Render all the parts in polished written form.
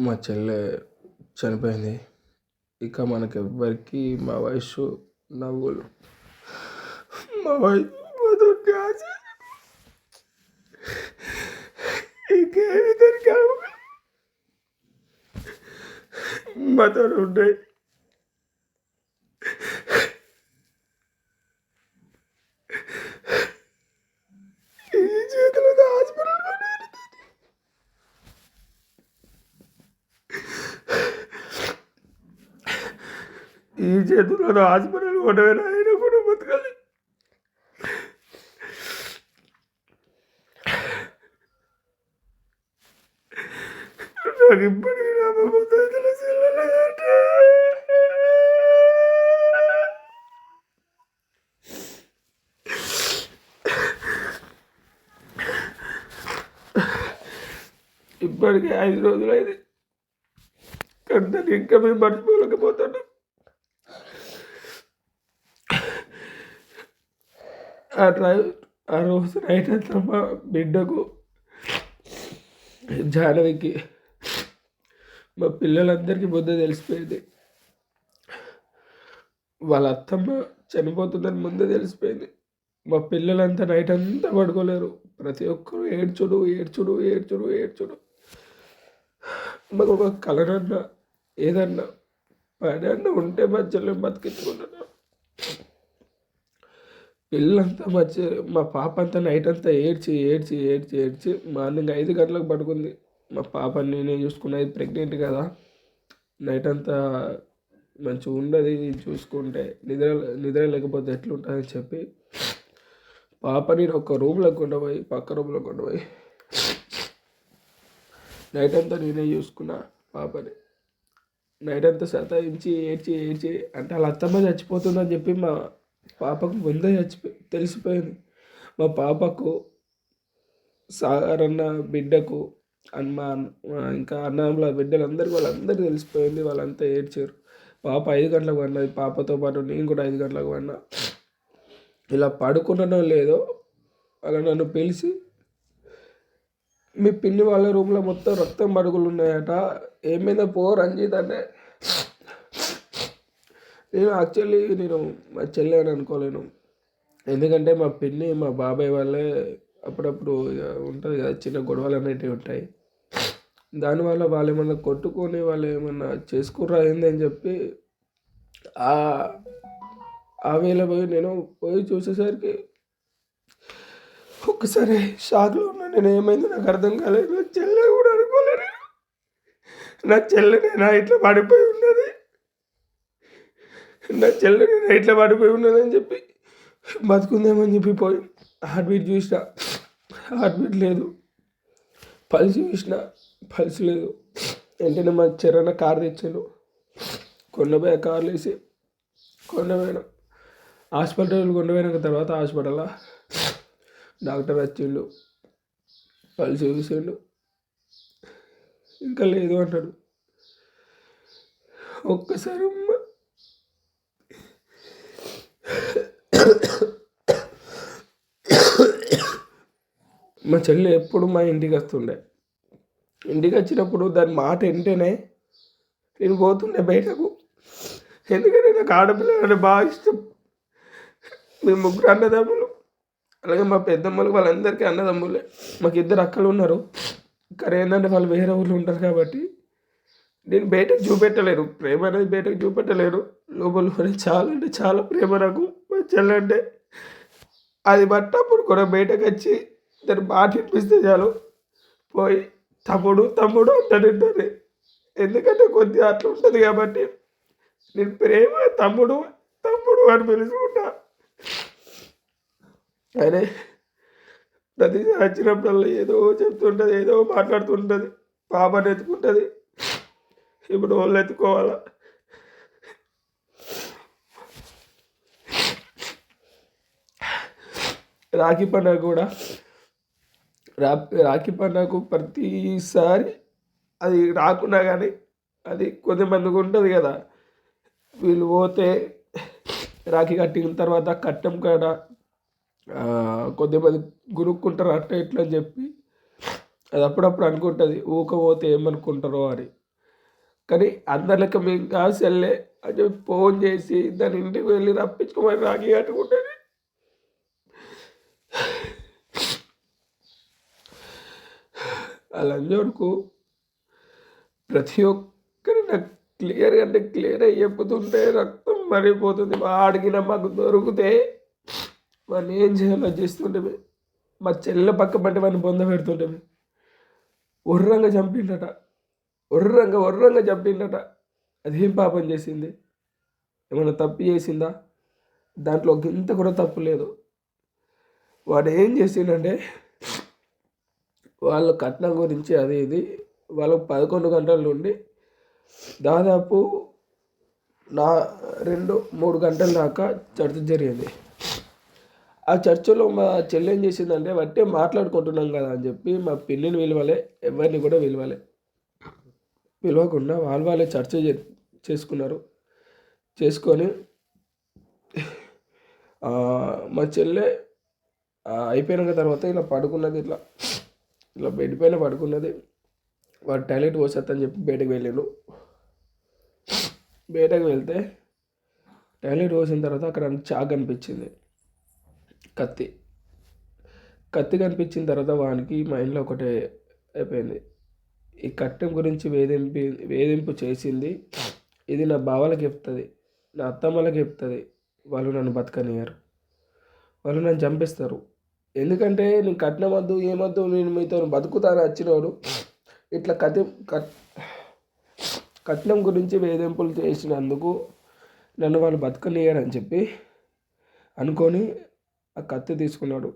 మా చెల్లె చనిపోయింది. ఇక మనకెవ్వరికి మా వయసు నవ్వులు, మా వయసు మాతోటి ఆశ ఇంకేమి దొరికావు మాతో ఉంటాయి. ఈ చేతులతో హాస్పిటల్ ఈ చేతులతో హాస్పిటల్ కొట్టవేనా ఆయన కూడా బతకాలి. నాకు ఇప్పటికీ ఇప్పటికే 5 రోజులు అయింది. కానీ ఇంకా మేము మర్చిపోలేకపోతున్నాం. ఆ రోజు నైట్ అంతా మా బిడ్డకు, జాహ్నవికి, మా పిల్లలందరికీ ముందే తెలిసిపోయింది. వాళ్ళ అత్తమ్మ చనిపోతుందని ముందే తెలిసిపోయింది. మా పిల్లలంతా నైట్ అంతా పడుకోలేరు. ప్రతి ఒక్కరు ఏడ్చుడు ఏడ్చుడు ఏడ్చుడు ఏడ్చుడు. మాకు ఒక కలనన్నా ఏదన్నా పని అన్న ఉంటే మా చెల్లెని బతికించుకుంటున్నాం. పిల్లలంతా మా పాప అంతా నైట్ అంతా ఏడ్చి ఏడ్చి ఏడ్చి ఏడ్చి మార్నింగ్ 5 గంటలకు పడుకుంది. మా పాపని నేనే చూసుకున్నది, ప్రెగ్నెంట్ కదా, నైట్ అంతా మంచిగా ఉండదు చూసుకుంటే, నిద్ర లేకపోతే ఎట్లుంటుందని చెప్పి పాపని ఒక రూమ్లో కొండపోయి, పక్క రూమ్లో కొండపోయి నైట్ అంతా నేనే చూసుకున్నా. పాపని నైట్ అంతా సతాయించి ఏడ్చి ఏడ్చి, అంటే వాళ్ళ అత్తమ్మ చచ్చిపోతుందని చెప్పి మా పాపకు ముందే తెలిసిపోయింది. మా పాపకు, సాగర్ అన్న బిడ్డకు, ఇంకా అన్నమ్మ బిడ్డలందరికీ వాళ్ళందరికీ తెలిసిపోయింది. వాళ్ళంతా ఏడ్చారు. పాప 5 గంటలకు పడినది. పాపతో పాటు నేను కూడా 5 గంటలకు పడినా. ఇలా పడుకున్నానో లేదో అలా నన్ను పిలిచి, మీ పిన్ని వాళ్ళ రూమ్లో మొత్తం రక్తం మడుగులు ఉన్నాయట, ఏమైనా పో రంజిత్ అంటే, నేను మా చెల్లె అని అనుకోలేను. ఎందుకంటే మా పిన్ని మా బాబాయ్ వాళ్ళే అప్పుడప్పుడు ఉంటుంది కదా, చిన్న గొడవలు అనేటివి ఉంటాయి. దానివల్ల వాళ్ళు ఏమన్నా కొట్టుకొని వాళ్ళు ఏమన్నా చేసుకుర్రా ఏందని చెప్పి ఆ వేళ నేను పోయి చూసేసరికి ఒక్కసారి షాక్లో ఉన్నా. నేను ఏమైందో నాకు అర్థం కాలేదు. నా చెల్లె కూడా అనుకోలేదు. నా చెల్లెనేనా ఇట్లా పడిపోయి ఉన్నది, నా చెల్లెనేనా ఇట్లా పడిపోయి ఉన్నదని చెప్పి బతుకుందామని చెప్పి పోయి హార్ట్ బీట్ చూసిన, హార్ట్ బీట్ లేదు. పల్స్ చూసిన, పల్స్ లేదు. వెంటనే మా చెరన్న కారు తెచ్చాను. కొండపోయి ఆ కార్లు వేసి కొండపోయినా. హాస్పిటల్ కొండపోయినాక తర్వాత హాస్పిటల్లో డాక్టర్ వచ్చిండు, పల్స్ చూసిండు, ఇంకా లేదు అంటాడు. ఒక్కసారి మా చెల్లి ఎప్పుడు మా ఇంటికి వస్తుండే. ఇంటికి వచ్చినప్పుడు దాని మాట వింటేనే నేను పోతుండే బయటకు. ఎందుకంటే నాకు ఆడపిల్ల అంటే బాగా ఇష్టం. మేము 3 అన్నదమ్ములు, అలాగే మా పెద్దమ్మలు వాళ్ళందరికీ అన్నదమ్ములే. మాకు 2 అక్కలు ఉన్నారు. కానీ ఏంటంటే వాళ్ళు వేరే ఊళ్ళు ఉంటారు కాబట్టి నేను బయటకు చూపెట్టలేను. ప్రేమ అనేది బయటకు చూపెట్టలేను. లోపల చాలా అంటే చాలా ప్రేమ నాకు మా చెల్లి అంటే. అది పట్టప్పుడు కూడా బయటకు వచ్చి దాన్ని మాట వినిపిస్తే చాలు పోయి తమ్ముడు తమ్ముడు అంటాడు. ఎందుకంటే కొద్దిగా అట్లా ఉంటుంది కాబట్టి నేను ప్రేమ తమ్ముడు తమ్ముడు అని పిలుచుకుంటా. అదే ప్రతిసారి వచ్చినప్పుడల్లా ఏదో చెప్తుంటుంది, ఏదో మాట్లాడుతుంటుంది. పాపని ఎత్తుకుంటుంది. ఇప్పుడు వాళ్ళు ఎత్తుకోవాలా. రాఖీ పండుగ కూడా, రాఖీ పండుగకు ప్రతిసారి అది రాకున్నా కానీ అది కొంతమందికి ఉంటుంది కదా, వీళ్ళు పోతే రాఖీ కట్టిన తర్వాత కట్టం కాడ కొద్దిమంది గురుక్కుంటారు అట్లా ఇట్లా అని చెప్పి అది అప్పుడప్పుడు అనుకుంటుంది ఊక పోతే ఏమనుకుంటారో అని. కానీ అందరిక మేము కాదు చెల్లె అని చెప్పి ఫోన్ చేసి దాని ఇంటికి వెళ్ళి రప్పించుకోమని రాగి కట్టుకుంటుంది. ఆ లంజోడుకు ప్రతి ఒక్కరి నాకు క్లియర్గా అంటే క్లియర్ అయ్యి చెప్పుతుంటే రక్తం మరిగిపోతుంది. అడిగిన మాకు దొరికితే వాడిని ఏం చేయాలో చేస్తుంటే మా చెల్లె పక్క పట్టి వాడిని బొంద పెడుతుంటే ఒర్రంగా చంపిండట, ఒర్రంగా చంపిండట. అదేం పాపం చేసింది? ఏమైనా తప్పు చేసిందా? దాంట్లో ఇంత కూడా తప్పు లేదు. వాడు ఏం చేసిండంటే వాళ్ళ కట్నం గురించి అది ఇది వాళ్ళకు 11 గంటల నుండి దాదాపు 2-3 గంటల దాకా చర్చ జరిగింది. ఆ చర్చలో మా చెల్లి ఏం చేసిందంటే బట్టే మాట్లాడుకుంటున్నాం కదా అని చెప్పి మా పిన్నిని పిలవలే, ఎవరిని కూడా పిలవకుండా వాళ్ళే చర్చ చేసుకున్నారు. చేసుకొని మా చెల్లె అయిపోయిన తర్వాత ఇలా పడుకున్నది, ఇలా బెడ్ పైన పడుకున్నది. వాడు టాయిలెట్ పోసేద్దని చెప్పి బయటకు వెళ్ళాను. బయటకు వెళ్తే టాయిలెట్ పోసిన తర్వాత అక్కడ చాకు కనిపించింది, కత్తి కనిపించిన తర్వాత వానికి మైండ్లో ఒకటే అయిపోయింది, ఈ కట్నం గురించి వేధింపు చేసింది ఇది నా బావలకు చెప్తుంది, నా అత్తమ్మలకు చెప్తుంది, వాళ్ళు నన్ను బతకనియరు, వాళ్ళు నన్ను చంపేస్తారు. ఎందుకంటే నేను కట్నం వద్దు ఏమొద్దు, నేను మీతో బతుకుతాను వచ్చినవాడు ఇట్లా కట్నం గురించి వేధింపులు చేసినందుకు నన్ను వాళ్ళు బతకనియరని చెప్పి అనుకొని ఆ కత్తి తీసుకున్నాడు.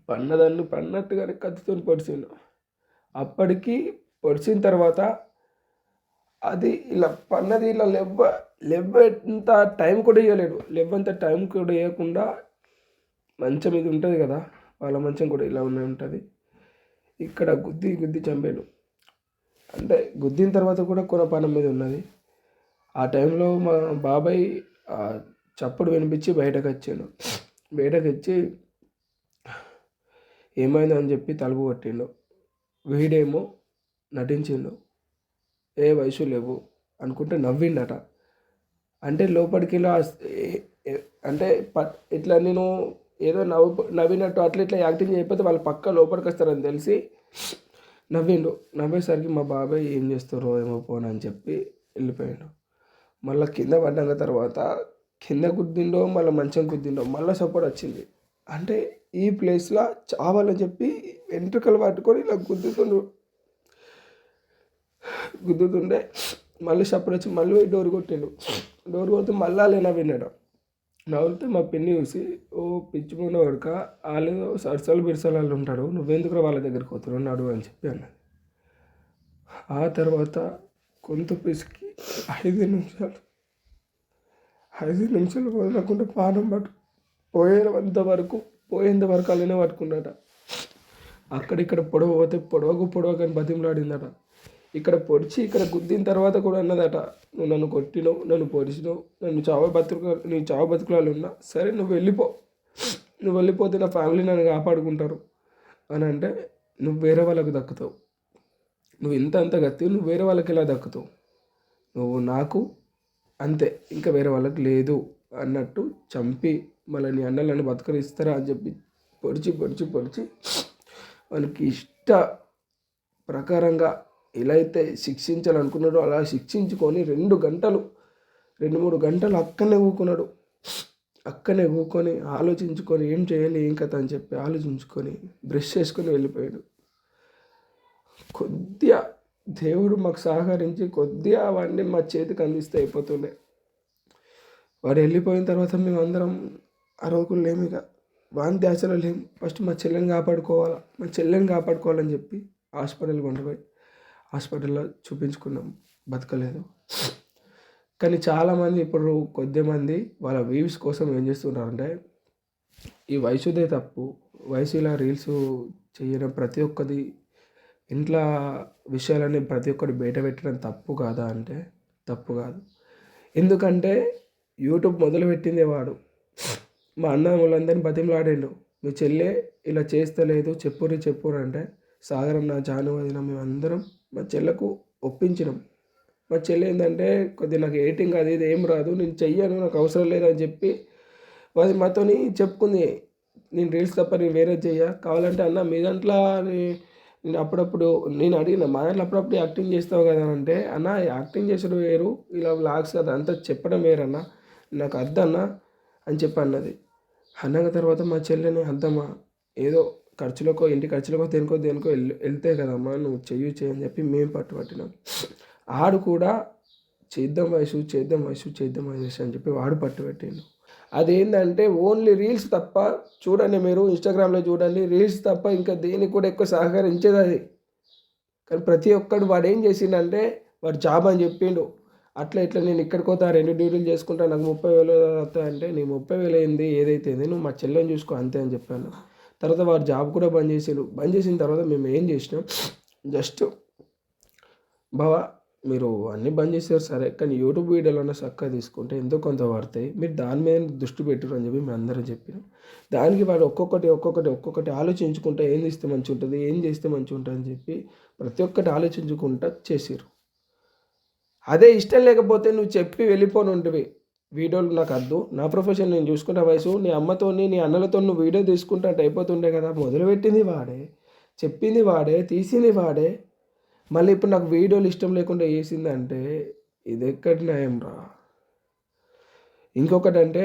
పన్నట్టుగానే కత్తితో పొడిచిండు. అప్పటికి పొడిచిన తర్వాత అది ఇలా పన్నది ఇలా లెవ్వంత టైం కూడా ఇవ్వలేడు. లెవ్వంత టైం కూడా ఇవ్వకుండా మంచం మీద ఉంటుంది కదా, వాళ్ళ మంచం కూడా ఇలా ఉంటుంది, ఇక్కడ గుద్ది చంపాడు. అంటే గుద్దిన తర్వాత కూడా కొనపానం మీద ఉన్నది. ఆ టైంలో మా బాబాయ్ చప్పుడు వినిపించి బయటకు వచ్చి ఏమైందో అని చెప్పి తలుపు కొట్టిండు. వీడేమో నటించిండు, ఏ వయసు లేవు అనుకుంటే నవ్విండట. అంటే లోపలికి ఇలా అంటే ఇట్లా నేను ఏదో నవ్వినట్టు ఇట్లా యాక్టింగ్ చేయకపోతే వాళ్ళు పక్క లోపలికి వస్తారని తెలిసి నవ్విండు. నవ్వేసరికి మా బాబాయ్ ఏం చేస్తారో ఏమో పోనని చెప్పి వెళ్ళిపోయాడు. మళ్ళీ కింద పడ్డాక తర్వాత కింద గుద్దిండో మళ్ళీ మంచం గుద్దిండో మళ్ళీ సపోర్ట్ వచ్చింది. అంటే ఈ ప్లేస్లో చావాలని చెప్పి వెంట్రుకలు పట్టుకొని ఇలా గుద్దుతుండే మళ్ళీ సపోర్ట్ వచ్చి మళ్ళీ డోర్ కొట్టిండు. డోర్ కొడితే మళ్ళీ అలా విన్నాడు. నవ్వుతే మా పిన్ని చూసి, ఓ పిచ్చిపోయిన వాడుక వాళ్ళు సరసాలు బిరసాలు వాళ్ళు ఉంటాడు, నువ్వెందుకు వాళ్ళ దగ్గరికి పోతున్నాడు అని చెప్పి అన్నది. ఆ తర్వాత కొంత పిసికి 5 నిమిషాలు వదలకుండా పానం పోయేంత వరకు అలానే పట్టుకున్నాట. అక్కడిక్కడ పొడవకు అని బతిమలాడిందట. ఇక్కడ పొడిచి ఇక్కడ గుద్దిన తర్వాత కూడా అన్నదట, నువ్వు నన్ను కొట్టినావు, నన్ను పొడిచినావు, నీ చావు బతుకులాలు ఉన్నా సరే నువ్వు వెళ్ళిపోతే నా ఫ్యామిలీ నన్ను కాపాడుకుంటారు అని అంటే, నువ్వు వేరే వాళ్ళకు దక్కుతావు, నువ్వు అంత గత్తి నువ్వు వేరే వాళ్ళకి ఎలా దక్కుతావు, నువ్వు నాకు అంతే ఇంకా వేరే వాళ్ళకి లేదు అన్నట్టు చంపి మళ్ళీ నీ అన్నలను బతకరిస్తారా అని చెప్పి పొడిచి వాళ్ళకి ఇష్ట ప్రకారంగా ఎలా అయితే శిక్షించాలనుకున్నాడో అలా శిక్షించుకొని 2-3 గంటలు అక్కనే ఊకొని ఆలోచించుకొని ఏం చేయాలి ఏం కథ అని చెప్పి ఆలోచించుకొని బ్రష్ చేసుకొని వెళ్ళిపోయాడు. కొద్దిగా దేవుడు మాకు సహకరించి కొద్దిగా అవన్నీ మా చేతికి అందిస్తే అయిపోతుండే. వాడు వెళ్ళిపోయిన తర్వాత మేము అందరం అరవకులు లేము, ఇక వాని ధ్యాసలో లేము. ఫస్ట్ మా చెల్లెని కాపాడుకోవాలని చెప్పి హాస్పిటల్లో చూపించుకున్నాం, బతకలేదు. కానీ చాలామంది ఇప్పుడు కొద్దిమంది వాళ్ళ వ్యూస్ కోసం ఏం చేస్తున్నారంటే, ఈ వయసుదే తప్పు, వయసు ఇలా రీల్స్ చేయడం ప్రతి ఒక్కది ఇంట్లో విషయాలని ప్రతి ఒక్కటి బయట పెట్టడం తప్పు కాదా అంటే తప్పు కాదు. ఎందుకంటే యూట్యూబ్ మొదలుపెట్టిందే వాడు. మా అన్న వాళ్ళందరినీ బతిమలాడిండు, మీ చెల్లె ఇలా చేస్తలేదు చెప్పురు అంటే సాగరన్న జాను వదిన మేమందరం మా చెల్లకు ఒప్పించినాం. మా చెల్లి ఏంటంటే కొద్దిగా నాకు ఎడిటింగ్ అది ఇది ఏం రాదు, నేను చెయ్యను, నాకు అవసరం లేదని చెప్పి అది మాతోని చెప్పుకుంది. నేను రీల్స్ తప్ప నేను వేరేది చెయ్య, కావాలంటే అన్న మీ దాంట్లో నేను అప్పుడప్పుడు నేను అడిగిన మా దాంట్లో అప్పుడప్పుడు యాక్టింగ్ చేస్తావు కదా అంటే, అన్న యాక్టింగ్ చేసడం వేరు, ఇలా వ్లాగ్స్ అది అంతా చెప్పడం వేరన్న, నాకు అద్దన్న అని చెప్పి అన్నది. అన్నాక తర్వాత మా చెల్లెని అద్దమ్మా ఏదో ఖర్చులకో ఇంటి ఖర్చులకో దేనికో దేనికో వెళ్తే కదమ్మా నువ్వు చేయని చెప్పి మేము పట్టుబట్టినాం. ఆడు కూడా చేద్దాం వయసు చేద్దాం వయసు చేద్దాం వయసు అని చెప్పి వాడు పట్టుబట్టిండు. అదేంటంటే ఓన్లీ రీల్స్ తప్ప, చూడండి మీరు ఇన్స్టాగ్రామ్లో చూడండి, రీల్స్ తప్ప ఇంకా దేనికి కూడా ఎక్కువ సహకరించేది అది. కానీ ప్రతి ఒక్కడు వాడు ఏం చేసిండంటే వాడు జాబ్ అని చెప్పిండు, అట్లా ఇట్లా నేను ఇక్కడికి పోతా 2 డ్యూటీలు చేసుకుంటా నాకు 30,000 వస్తాయంటే, నీ 30,000 ఏంది ఏదైతే ఏంది నువ్వు మా చెల్లెని చూసుకో అంతే అని చెప్పాను. తర్వాత వాడు జాబ్ కూడా బంద్ చేసిండు. బంద్ చేసిన తర్వాత మేము ఏం చేసినాం, జస్ట్ బావా మీరు అన్నీ బంద్ చేశారు సరే, కానీ యూట్యూబ్ వీడియోలన్నా చక్కగా తీసుకుంటే ఎంతో కొంత పడతాయి, మీరు దాని మీద దృష్టి పెట్టరు అని చెప్పి మేము అందరం చెప్పినాం. దానికి వాడు ఒక్కొక్కటి ఆలోచించుకుంటా ఏం చేస్తే మంచిగా ఉంటుంది, ఏం చేస్తే మంచిగా ఉంటుంది అని చెప్పి ప్రతి ఒక్కటి ఆలోచించుకుంటా చేసిర్రు. అదే ఇష్టం లేకపోతే నువ్వు చెప్పి వెళ్ళిపోను ఉంటివి, వీడియోలు నాకు వద్దు, నా ప్రొఫెషన్ నేను చూసుకుంటా వయసు, నీ అమ్మతో నీ అన్నలతో నువ్వు వీడియో తీసుకుంటా అయిపోతుండే కదా. మొదలుపెట్టింది వాడే, చెప్పింది వాడే, తీసింది వాడే, మళ్ళీ ఇప్పుడు నాకు వీడియోలు ఇష్టం లేకుండా వేసిందంటే ఇది ఎక్కడి న్యాయం రా. ఇంకొకటి అంటే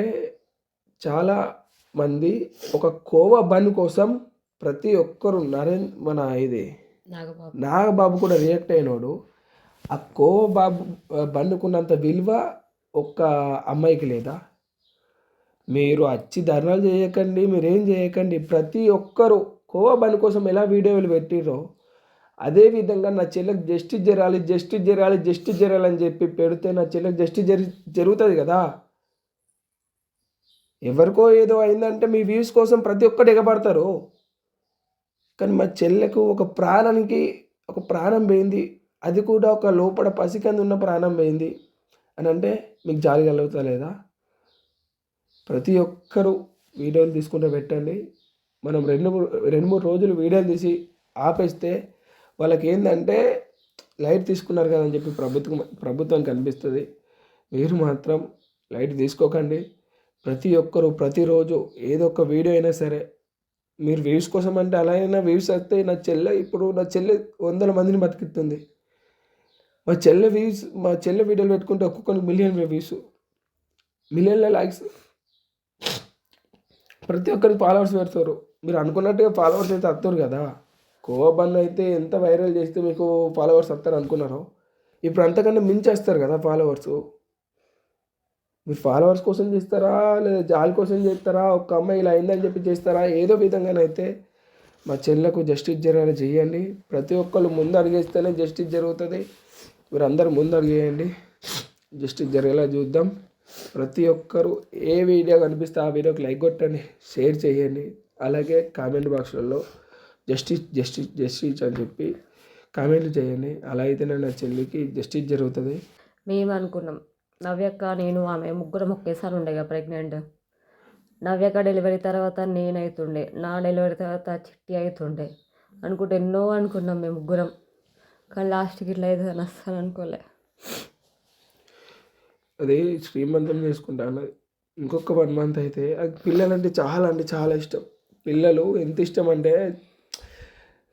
చాలా మంది ఒక కోవా బన్ కోసం ప్రతి ఒక్కరు మన ఇది నాగబాబు కూడా రియాక్ట్ అయినాడు. ఆ కోవా బాబు బండుకున్నంత విలువ ఒక్క అమ్మాయికి లేదా? మీరు వచ్చి ధర్నాలు చేయకండి, మీరేం చేయకండి, ప్రతి ఒక్కరు కోవా బండి కోసం ఎలా వీడియోలు పెట్టిర్రో అదేవిధంగా నా చెల్లెకి జస్టిస్ జరగాలి అని చెప్పి పెడితే నా చెల్లెకి జస్టిస్ జరుగుతుంది కదా. ఎవరికో ఏదో అయిందంటే మీ వ్యూస్ కోసం ప్రతి ఒక్కటి ఎగబడతారు, కానీ మా చెల్లెకు ఒక ప్రాణం పోయింది, అది కూడా ఒక లోపల పసికంది ఉన్న ప్రాణం పోయింది అని అంటే మీకు జాలి కలుగుతలేదా? ప్రతి ఒక్కరూ వీడియోలు తీసుకుంటూ పెట్టండి. మనం 2-3 రోజులు వీడియోలు తీసి ఆపేస్తే వాళ్ళకి ఏంటంటే లైట్ తీసుకున్నారు కదా అని చెప్పి ప్రభుత్వానికి అనిపిస్తుంది. మీరు మాత్రం లైట్ తీసుకోకండి. ప్రతి ఒక్కరూ ప్రతిరోజు ఏదో ఒక వీడియో అయినా సరే, మీరు వ్యూస్ కోసం అంటే అలా అయినా వ్యూస్ వస్తే నా చెల్లె 100 మందిని బతికిస్తుంది. మా చెల్లె వీడియోలు పెట్టుకుంటే ఒక్కొక్కరికి మిలియన్ల లైక్స్, ప్రతి ఒక్కరికి ఫాలోవర్స్ పెడతారు. మీరు అనుకున్నట్టుగా ఫాలోవర్స్ అయితే వస్తారు కదా. కోవా బన్ అయితే ఎంత వైరల్ చేస్తే మీకు ఫాలోవర్స్ వస్తారు అనుకున్నారో, ఇప్పుడు అంతకన్నా మించేస్తారు కదా ఫాలోవర్స్. మీరు ఫాలోవర్స్ కోసం చేస్తారా లేదా జాలి కోసం చేస్తారా, ఒక అమ్మాయి ఇలా అయిందని చెప్పి చేస్తారా, ఏదో విధంగానైతే మా చెల్లకు జస్టిస్ జరగాలి చేయండి. ప్రతి ఒక్కళ్ళు ముందు అడిగేస్తేనే జస్టిస్ జరుగుతుంది. మీరు అందరూ ముందు అడిగేయండి, జస్టిస్ జరిగేలా చూద్దాం. ప్రతి ఒక్కరు ఏ వీడియో కనిపిస్తే ఆ వీడియోకి లైక్ కొట్టండి, షేర్ చేయండి, అలాగే కామెంట్ బాక్స్లలో జస్టిస్ అని చెప్పి కామెంట్లు చేయండి. అలా అయితేనే నా చెల్లికి జస్టిస్ జరుగుతుంది. మేము అనుకున్నాం నవ్యక్క నేను ఆమె ముగ్గురం ఒకేసారి ఉండేగా ప్రెగ్నెంట్. నవ్యక్క డెలివరీ తర్వాత నేనవుతుండే, నా డెలివరీ తర్వాత చిట్టి అవుతుండే అనుకుంటే ఎన్నో అనుకున్నాం మేము ముగ్గురం, కానీ లాస్ట్కి ఇట్లా అవుతుందని అస్సలు అనుకోలే. అది శ్రీమంతం చేసుకుంటాను, ఇంకొక 1 మంత్ అయితే. అది పిల్లలంటే చాలా ఇష్టం. పిల్లలు ఎంత ఇష్టం అంటే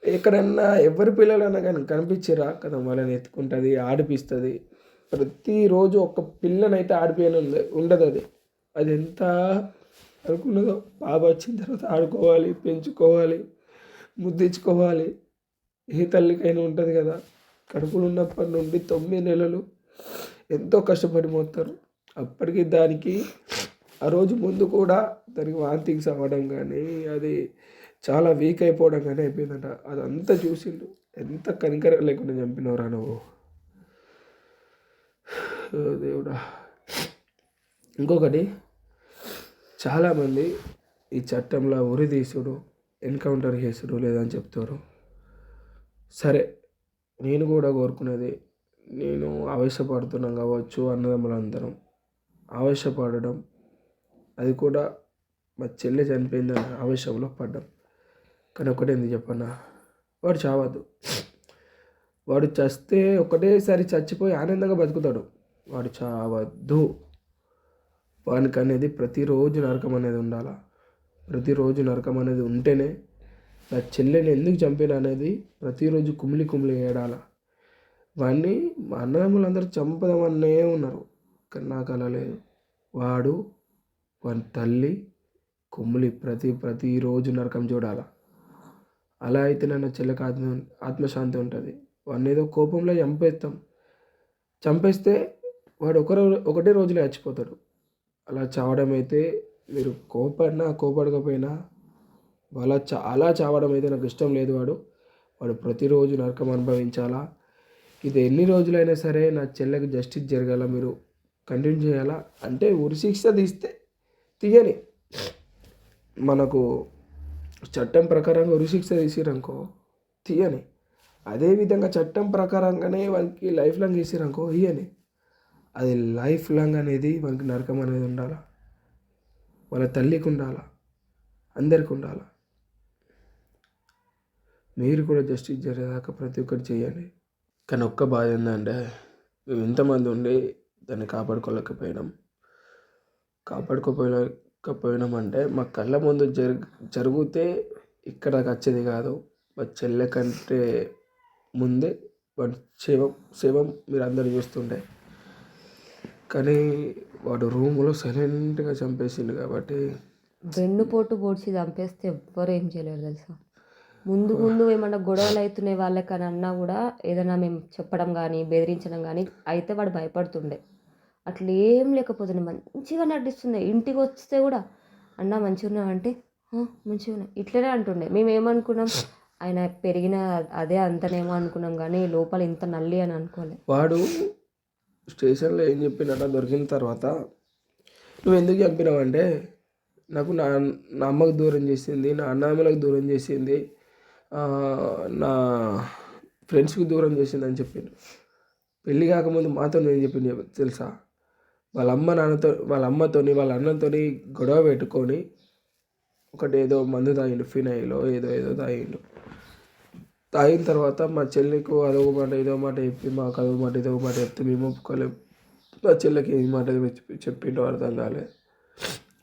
ఎక్కడన్నా ఎవరి పిల్లలన్నా కానీ కనిపించిరా కదా వాళ్ళని ఎత్తుకుంటుంది, ఆడిపిస్తుంది. ప్రతిరోజు ఒక పిల్లనైతే ఆడిపోయిన ఉండదు. అది ఎంత అనుకున్నదో, బాబు వచ్చిన తర్వాత ఆడుకోవాలి, పెంచుకోవాలి, ముద్దించుకోవాలి. ఏ తల్లికైనా ఉంటుంది కదా. కడుపులు ఉన్నప్పటి నుండి 9 నెలలు ఎంతో కష్టపడి మోస్తారు. అప్పటికి దానికి ఆ రోజు ముందు కూడా దానికి వాంతింగ్స్ అవ్వడం కానీ, అది చాలా వీక్ అయిపోవడం కానీ అయిపోయిందంట. అదంతా చూసిండు, ఎంత కనికరం లేకుండా చంపినవరా నువ్వు, దేవుడా. ఇంకొకటి, చాలామంది ఈ చట్టంలో ఉరి తీసుడు, ఎన్కౌంటర్ చేసుడు లేదని చెప్తారు. సరే, నేను కూడా కోరుకునేది, నేను ఆవేశపడుతున్నాం కావచ్చు, అన్నదమ్ములందరం ఆవేశపడడం, అది కూడా మా చెల్లె చనిపోయిందని ఆవేశంలో పడ్డాం. కానీ ఒకటి ఎందుకు చెప్పన్నా, వాడు చావద్దు. వాడు చస్తే ఒకటేసారి చచ్చిపోయి ఆనందంగా బతుకుతాడు. వాడు చావద్దు. వానికి అనేది ప్రతిరోజు నరకం అనేది ఉండాలి. ప్రతిరోజు నరకం అనేది ఉంటేనే నా చెల్లెని ఎందుకు చంపిన అనేది ప్రతిరోజు కుమిలి కుమిలి ఏడాల. వాడిని మా అన్నదమ్ములందరూ చంపదామనే ఉన్నారు, కానీ నాకు అలా లేదు. వాడు వాని తల్లి కుమిలి ప్రతిరోజు నరకం చూడాల. అలా అయితే నా చెల్లెకి ఆత్మశాంతి ఉంటుంది. వాడిని ఏదో కోపంలో చంపేస్తే వాడు ఒకటే రోజులో చచ్చిపోతాడు. అలా చావడం అయితే మీరు కోపడకపోయినా అలా చావడం అయితే నాకు ఇష్టం లేదు. వాడు ప్రతిరోజు నరకం అనుభవించాలా. ఇది ఎన్ని రోజులైనా సరే నా చెల్లెకి జస్టిస్ జరగాల. మీరు కంటిన్యూ చేయాలా. అంటే ఉరిశిక్ష తీయని మనకు చట్టం ప్రకారంగా ఉరిశిక్ష తీసిరనుకో తీయని, అదేవిధంగా చట్టం ప్రకారంగానే వానికి లైఫ్ లాంగ్ వేసిరనుకో ఇయ్యని. అది లైఫ్ లాంగ్ అనేది వానికి నరకం అనేది ఉండాలా. వాళ్ళ తల్లికి ఉండాలా, అందరికి ఉండాలా. మీరు కూడా జస్టిస్ జరిగేదాకా ప్రతి ఒక్కటి చేయండి. కానీ ఒక్క బాధ ఏంటంటే మేము ఇంతమంది ఉండి దాన్ని కాపాడుకోపోయినామంటే మా కళ్ళ ముందు జరిగితే ఇక్కడికి వచ్చేది కాదు. మా చెల్లె కంటే ముందే వాడు శవం మీరు అందరు చూస్తుండే. కానీ వాడు రూములో సైలెంట్గా చంపేసిండు కాబట్టి వెన్నుపోటు పొడిచి చంపేస్తే ఎవ్వరు ఏం చేయలేరు తెలుసా. ముందు ఏమన్నా గొడవలు అవుతున్నాయి వాళ్ళకని అన్నా కూడా ఏదైనా మేము చెప్పడం కానీ బెదిరించడం కానీ అయితే వాడు భయపడుతుండే. అట్లా ఏం లేకపోతుండే, మంచిగా నటిస్తుండే. ఇంటికి వస్తే కూడా అన్న మంచిగా ఉన్నావు అంటే మంచిగా ఉన్నాయి ఇట్లనే అంటుండే. మేము ఏమనుకున్నాం, ఆయన పెరిగిన అదే అంతనేమో అనుకున్నాం కానీ లోపల ఇంత నల్లి అని అనుకోలే. వాడు స్టేషన్లో ఏం చెప్పినట్ట దొరికిన తర్వాత, నువ్వు ఎందుకు చంపినావు అంటే, నాకు నా అమ్మకు దూరం చేసింది, నా అన్నదమ్ములకు దూరం చేసింది, నా ఫ్రెండ్స్కి దూరం చేసింది అని చెప్పిండు. పెళ్ళి కాకముందు మాతో నేను చెప్పింది తెలుసా, వాళ్ళ అమ్మతోని వాళ్ళ అన్నతోని గొడవ పెట్టుకొని ఒకటి ఏదో మందు తాగిండు, ఫినైలో ఏదో తాగిన తర్వాత మా చెల్లికి అదొక మాట ఇదో మాట చెప్పి, మాకు అదొక మాట ఇదొక మాట చెప్తే మేము ఒప్పుకోలేము. మా చెల్లికి ఏ మాట చెప్పిండో అర్థం కాలేదు.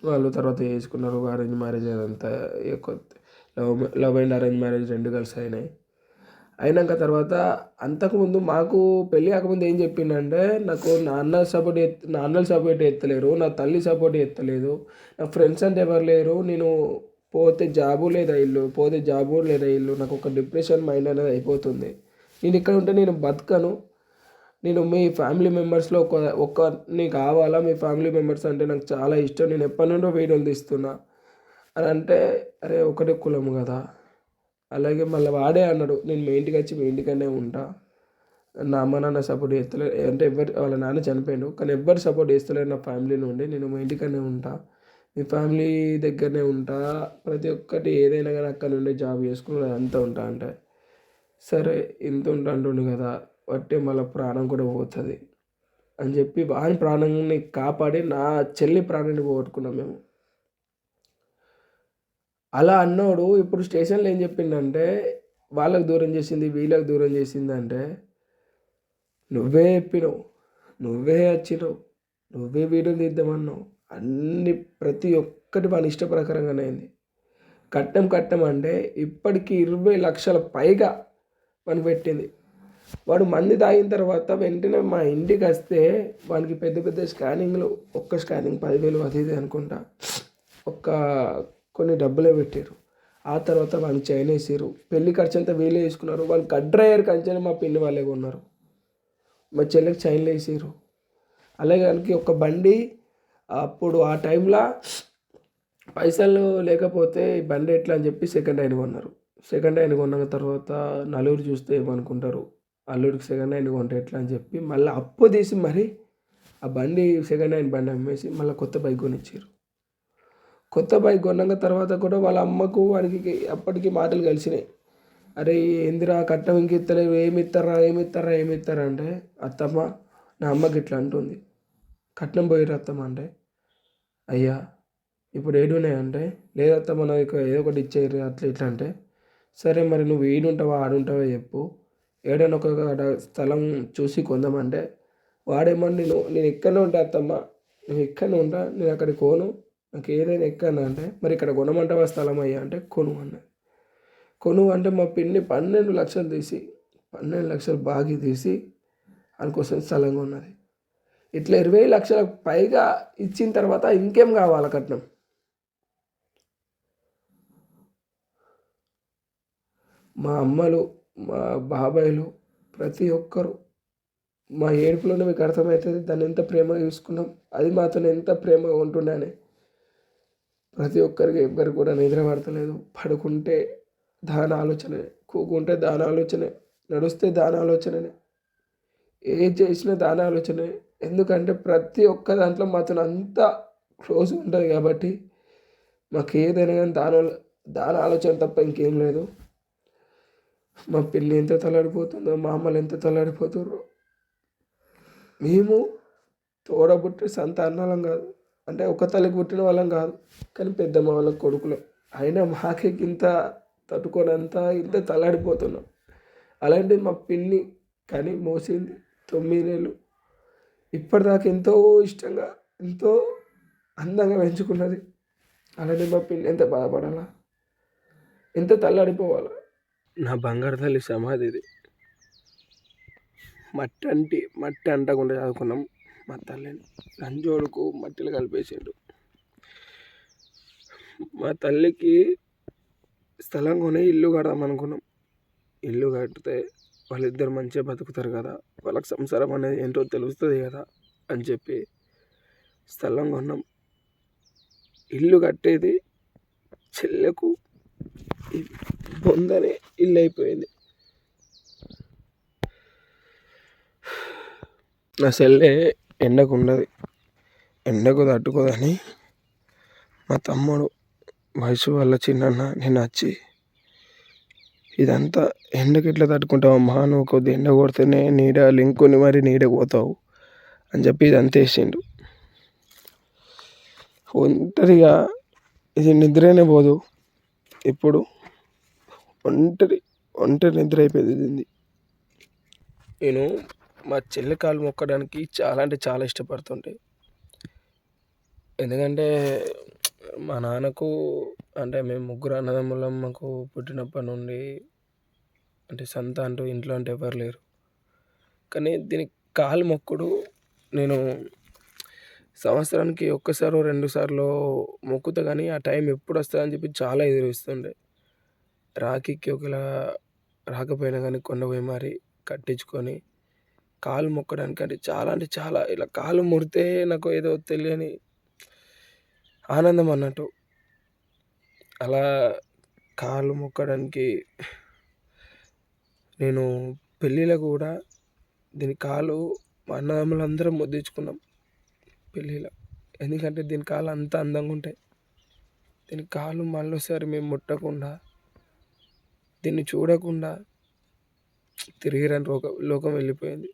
వాళ్ళు తర్వాత చేసుకున్నారు. అరేంజ్ మ్యారేజ్ అదంతా లవ్ అండ్ అరేంజ్ మ్యారేజ్ రెండు కలిసి అయినాక తర్వాత అంతకుముందు మాకు పెళ్ళి కాకముందు ఏం చెప్పిండంటే, నాకు నా అన్నలు సపోర్ట్ ఎత్తలేరు, నా తల్లి సపోర్ట్ ఎత్తలేదు, నా ఫ్రెండ్స్ అంటే ఎవరు లేరు, నేను పోతే జాబు లేదా ఇల్లు, నాకు ఒక డిప్రెషన్ మైండ్ అనేది అయిపోతుంది, నేను ఇక్కడ ఉంటే నేను బతకను, నేను మీ ఫ్యామిలీ మెంబర్స్లో ఒక్కరిని కావాలా, మీ ఫ్యామిలీ మెంబర్స్ అంటే నాకు చాలా ఇష్టం, నేను ఎప్పటి నుండో వీడియోలు తీస్తున్నా అని అంటే, అరే ఒకటే కులం కదా. అలాగే మళ్ళీ వాడే అన్నాడు, నేను మీ ఇంటికి వచ్చి మీ ఇంటికనే ఉంటా, నా అమ్మ నాన్న సపోర్ట్ చేస్తలేరు అంటే వాళ్ళ నాన్న చనిపోయాడు కానీ ఎవ్వరు సపోర్ట్ చేస్తలేరు నా ఫ్యామిలీ నుండి, నేను మా ఇంటికనే ఉంటా, మీ ఫ్యామిలీ దగ్గరనే ఉంటా, ప్రతి ఒక్కటి ఏదైనా కానీ అక్కడ నుండి జాబ్ చేసుకుని అంతా ఉంటా అంటే, సరే ఇంత ఉంటుండు కదా బట్టే మళ్ళీ ప్రాణం కూడా పోతుంది అని చెప్పి వాని ప్రాణాన్ని కాపాడి నా చెల్లి ప్రాణాన్ని పోగొట్టుకున్నాం మేము. అలా అన్నోడు ఇప్పుడు స్టేషన్లో ఏం చెప్పిండంటే, వాళ్ళకు దూరం చేసింది వీళ్ళకి దూరం చేసింది అంటే, నువ్వే చెప్పినావు, నువ్వే వచ్చినావు, నువ్వే వీడియోలు తీద్దామన్నావు, అన్ని ప్రతి ఒక్కటి వాని ఇష్ట ప్రకారంగానే అయింది. కట్టం అంటే ఇప్పటికీ 20 లక్షల పైగా వానికి పెట్టింది. వాడు మంది తాగిన తర్వాత వెంటనే మా ఇంటికి వస్తే వానికి పెద్ద స్కానింగ్లు, ఒక్క స్కానింగ్ 10,000 అది ఇది అనుకుంటా, కొన్ని డబ్బులే పెట్టారు. ఆ తర్వాత వానికి చైన్ వేసారు, పెళ్లి ఖర్చు అంతా వీళ్ళే వేసుకున్నారు, వాళ్ళు కడ్రయ్యారు కంచెని మా పిన్ని వాళ్ళే కొన్నారు, మా చెల్లెకి చైన్లు వేసారు. అలాగే వానికి ఒక బండి, అప్పుడు ఆ టైంలో పైసలు లేకపోతే బండి ఎట్లా అని చెప్పి సెకండ్ హ్యాండ్ కొన్నారు. సెకండ్ హ్యాండ్ కొన్న తర్వాత నలుగురు చూస్తే ఏమనుకుంటారు, అల్లుడికి సెకండ్ హ్యాండ్ కొంటే ఎట్లా అని చెప్పి మళ్ళీ అప్పు తీసి మరి ఆ బండి సెకండ్ హ్యాండ్ బండి అమ్మేసి మళ్ళీ కొత్త బైక్ కొనిచ్చారు. కొత్త బైక్ కొన్నాక తర్వాత కూడా వాళ్ళ అమ్మకు వానికి అప్పటికి మాటలు కలిసినాయి, అరే ఏందిరా కట్నం ఇంక ఇస్తలేరు, ఏమిస్తారా అంటే, అత్తమ్మ నా అమ్మకి ఇట్లా అంటుంది, కట్నం పోయిరు అత్తమ్మ అంటే, అయ్యా ఇప్పుడు ఏడున్నాయంటే, లేదత్తమ్మ నాకు ఏదో ఒకటి ఇచ్చేయరు అట్లా ఇట్లా అంటే, సరే మరి నువ్వు ఈడుంటావా ఆడుంటావా చెప్పు, ఏడైనా ఒక స్థలం చూసి కొందామంటే వాడేమో నేను ఎక్కడనే ఉంటా అత్తమ్మ, నేను ఎక్కడనే ఉంటా, నేను అక్కడికి పోను, నాకు ఏదైనా ఎక్కడన్నా అంటే మరి ఇక్కడ కొనమంటావా స్థలం అయ్యా అంటే కొను అన్నది. కొను అంటే మా పిన్ని 12 లక్షలు తీసి 12 లక్షలు బాకీ తీసి అందుకోసం స్థలం కొన్నది. ఇట్లా 20 లక్షలకు పైగా ఇచ్చిన తర్వాత ఇంకేం కావాలి కట్నం? మా అమ్మలు, మా బాబాయిలు, ప్రతి ఒక్కరు మా ఏడుపులోనే మీకు అర్థమవుతుంది దాన్ని ఎంత ప్రేమగా చూసుకున్నాం, అది మాతో ఎంత ప్రేమగా ఉంటుండే అని. ప్రతి ఒక్కరికి ఎవ్వరికి కూడా నిద్ర పడతలేదు. పడుకుంటే దాని ఆలోచనే, కూకుంటే దాని ఆలోచనే, నడుస్తే దాని ఆలోచననే, ఏది చేసినా దాని ఆలోచనే. ఎందుకంటే ప్రతి ఒక్క దాంట్లో మాతో అంత క్లోజ్ ఉంటుంది కాబట్టి మాకు ఏదైనా కానీ దాని ఆలోచన తప్ప ఇంకేం లేదు. మా పిల్లి ఎంత తలాడిపోతుందో, మా అమ్మలు ఎంత తలాడిపోతుర్రో. మేము తోడబుట్టి సంతానాలం కాదు, అంటే ఒక తల్లికి పుట్టిన వాళ్ళం కాదు, కానీ పెద్దమ్మ వాళ్ళ కొడుకులు అయినా మాకే ఇంత తట్టుకోనంత ఇంత తలాడిపోతున్నాం. అలాంటిది మా పిన్ని కానీ మోసింది 9 నెలలు, ఇప్పటిదాకా ఎంతో ఇష్టంగా ఎంతో అందంగా పెంచుకున్నది. అలాంటి మా పిన్ని ఎంత బాధపడాలా, ఎంత తల్లాడిపోవాలా. నా బంగారు తల్లి సమాధి ఇది. మట్టి అంటకుండా చదువుకున్నాం. మా తల్లిని లంజోడుకు మట్టిలో కలిపేసిండు. మా తల్లికి స్థలం కొని ఇల్లు కడదాం అనుకున్నాం. ఇల్లు కడితే వాళ్ళిద్దరు మంచిగా బతుకుతారు కదా, వాళ్ళకి సంసారం అనేది ఏంటో తెలుస్తుంది కదా అని చెప్పి స్థలం కొన్నాం. ఇల్లు కట్టేది చెల్లెకు బొందనే ఇల్లు అయిపోయింది. నా చెల్లె ఎండకు ఉండదు, ఎండకు తట్టుకోదని మా తమ్ముడు వయసు వల్ల చిన్న నేను వచ్చి ఇదంతా ఎండకి ఎట్లా తట్టుకుంటావమ్మా, నువ్వు కొద్ది ఎండ కొడితేనే నీడ లింకుని మరి నీడకు పోతావు అని చెప్పి ఇదంతా వేసిండు. ఒంటరిగా ఇది నిద్రనే పోదు, ఇప్పుడు ఒంటరి నిద్ర అయిపోయింది దీన్ని. నేను మా చెల్లి కాలు మొక్కడానికి చాలా అంటే చాలా ఇష్టపడుతుంటే, ఎందుకంటే మా నాన్నకు అంటే మేము ముగ్గురు అన్నదమ్ములం, మాకు పుట్టినప్పటి నుండి అంటే సంత అంటూ ఇంట్లో అంటే ఎవరు లేరు. కానీ దీనికి కాలు మొక్కుడు నేను సంవత్సరానికి ఒక్కసారో 2 సార్లు మొక్కుతా, కానీ ఆ టైం ఎప్పుడు వస్తుందని చెప్పి చాలా ఎదురుస్తుండే. రాఖీకి ఒకలా రాకపోయినా కానీ కొండపోయి మరి కట్టించుకొని కాలు మొక్కడానికి అంటే చాలా ఇలా కాలు ముడితే నాకు ఏదో తెలియని ఆనందం అన్నట్టు. అలా కాలు మొక్కడానికి నేను పెళ్ళిలో కూడా దీని కాలు మా అన్నదమ్ములందరం ముద్దించుకున్నాం పెళ్ళిలో. ఎందుకంటే దీని కాలు అంత అందంగా ఉంటాయి. దీని కాలు మళ్ళీసారి మేము ముట్టకుండా, దీన్ని చూడకుండా తిరిగిరని లోకం వెళ్ళిపోయింది.